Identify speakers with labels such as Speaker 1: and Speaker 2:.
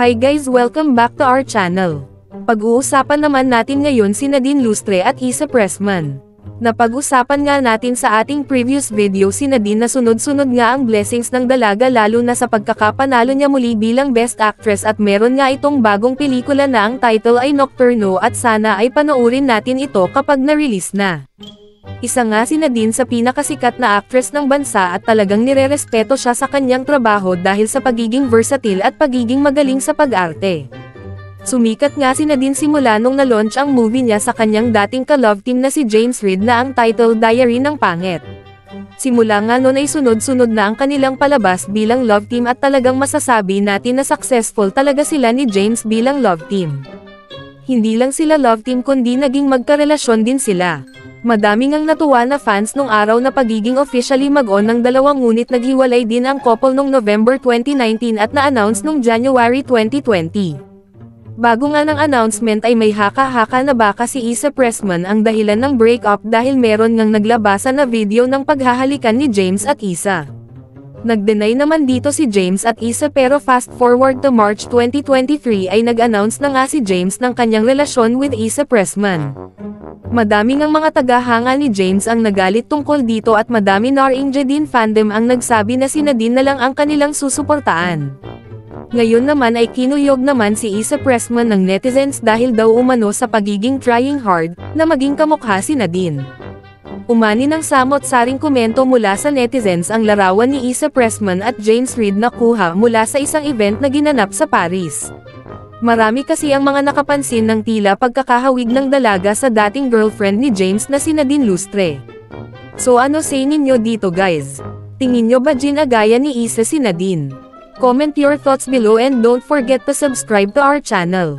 Speaker 1: Hi guys, welcome back to our channel. Pag-uusapan naman natin ngayon si Nadine Lustre at Issa Pressman. Napag-usapan nga natin sa ating previous video si Nadine na sunod-sunod nga ang blessings ng dalaga lalo na sa pagkakapanalo niya muli bilang Best Actress at meron nga itong bagong pelikula na ang title ay Nocturno at sana ay panoorin natin ito kapag na-release na. Isa nga si Nadine sa pinakasikat na actress ng bansa at talagang nirerespeto siya sa kanyang trabaho dahil sa pagiging versatile at pagiging magaling sa pag-arte. Sumikat nga si Nadine simula nung na-launch ang movie niya sa kanyang dating ka-love team na si James Reid na ang title Diary ng Pangit. Simula nga noon ay sunod-sunod na ang kanilang palabas bilang love team at talagang masasabi natin na successful talaga sila ni James bilang love team. Hindi lang sila love team kundi naging magkarelasyon din sila. Madaming ang natuwa na fans nung araw na pagiging officially mag-on ng dalawang ngunit naghiwalay din ang couple nung November 2019 at na-announce nung January 2020. Bago nga ng announcement ay may haka-haka na baka si Issa Pressman ang dahilan ng breakup dahil meron ngang naglabasan na video ng paghahalikan ni James at Issa. Nag-deny naman dito si James at Issa pero fast forward to March 2023 ay nag-announce na nga si James ng kanyang relasyon with Issa Pressman. Madaming ang mga tagahanga ni James ang nagalit tungkol dito at madami ring Jadine fandom ang nagsabi na si Nadine na lang ang kanilang susuportaan. Ngayon naman ay kinuyog naman si Issa Pressman ng netizens dahil daw umano sa pagiging trying hard na maging kamukha si Nadine. Umani ng samot-saring komento mula sa netizens ang larawan ni Issa Pressman at James Reid na kuha mula sa isang event na ginanap sa Paris. Marami kasi ang mga nakapansin ng tila pagkakahawig ng dalaga sa dating girlfriend ni James na si Nadine Lustre. So ano say ninyo dito guys? Tingin nyo ba ginagaya ni Issa si Nadine? Comment your thoughts below and don't forget to subscribe to our channel.